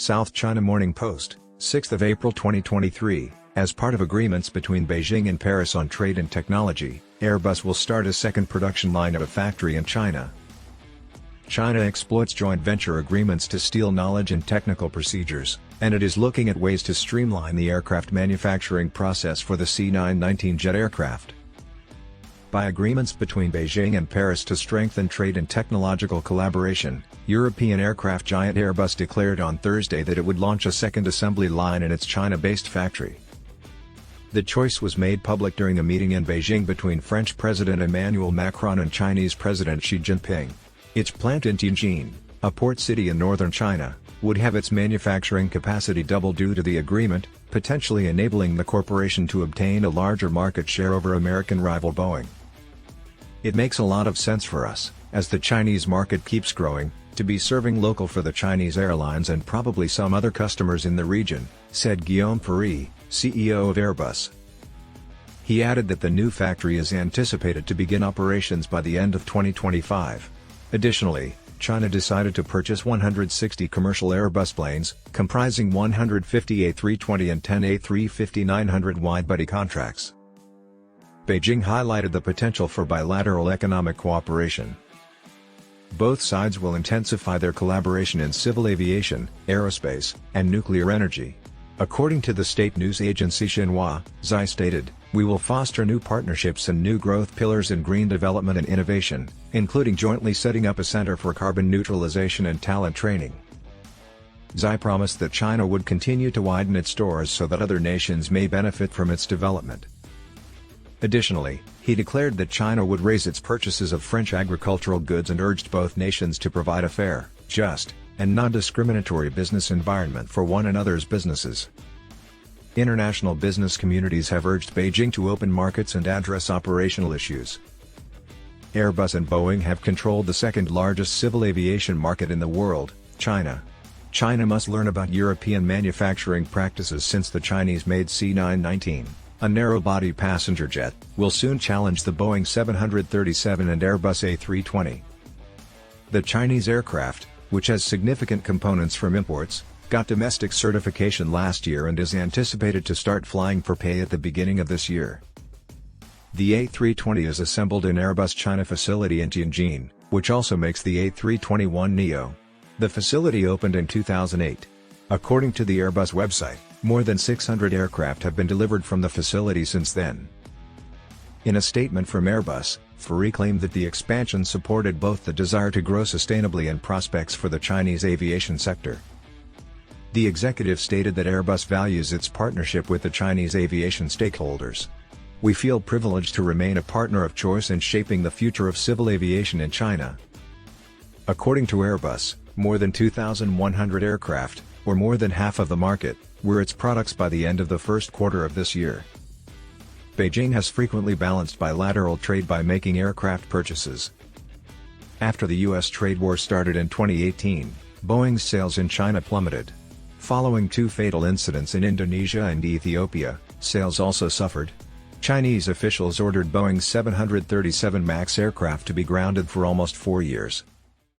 South China Morning Post, 6 April 2023, as part of agreements between Beijing and Paris on trade and technology, Airbus will start a second production line at a factory in China. China exploits joint venture agreements to steal knowledge and technical procedures, and it is looking at ways to streamline the aircraft manufacturing process for the C919 Jet aircraft. By agreements between Beijing and Paris to strengthen trade and technological collaboration, European aircraft giant Airbus declared on Thursday that it would launch a second assembly line in its China-based factory. The choice was made public during a meeting in Beijing between French President Emmanuel Macron and Chinese President Xi Jinping. Its plant in Tianjin, a port city in northern China, would have its manufacturing capacity double due to the agreement, potentially enabling the corporation to obtain a larger market share over American rival Boeing. It makes a lot of sense for us, as the Chinese market keeps growing, to be serving local for the Chinese airlines and probably some other customers in the region, said Guillaume Paris, CEO of Airbus. He added that the new factory is anticipated to begin operations by the end of 2025. Additionally, China decided to purchase 160 commercial Airbus planes, comprising 150 A320 and 10 A350-900 wide-body contracts. Beijing highlighted the potential for bilateral economic cooperation. Both sides will intensify their collaboration in civil aviation, aerospace, and nuclear energy. According to the state news agency Xinhua, Xi stated, "We will foster new partnerships and new growth pillars in green development and innovation, including jointly setting up a center for carbon neutralization and talent training." Xi promised that China would continue to widen its doors so that other nations may benefit from its development. Additionally, he declared that China would raise its purchases of French agricultural goods and urged both nations to provide a fair, just, and non-discriminatory business environment for one another's businesses. International business communities have urged Beijing to open markets and address operational issues. Airbus and Boeing have controlled the second-largest civil aviation market in the world, China. China must learn about European manufacturing practices since the Chinese-made C919, a narrow-body passenger jet, will soon challenge the Boeing 737 and Airbus A320. The Chinese aircraft, which has significant components from imports, got domestic certification last year and is anticipated to start flying for pay at the beginning of this year. The A320 is assembled in Airbus China facility in Tianjin, which also makes the A321neo. The facility opened in 2008. According to the Airbus website, more than 600 aircraft have been delivered from the facility since then. In a statement from Airbus, Paris claimed that the expansion supported both the desire to grow sustainably and prospects for the Chinese aviation sector. The executive stated that Airbus values its partnership with the Chinese aviation stakeholders. "We feel privileged to remain a partner of choice in shaping the future of civil aviation in China." According to Airbus, more than 2,100 aircraft, or more than half of the market, were its products by the end of the first quarter of this year. Beijing has frequently balanced bilateral trade by making aircraft purchases. After the U.S. trade war started in 2018, Boeing's sales in China plummeted. Following two fatal incidents in Indonesia and Ethiopia, sales also suffered. Chinese officials ordered Boeing's 737 MAX aircraft to be grounded for almost 4 years.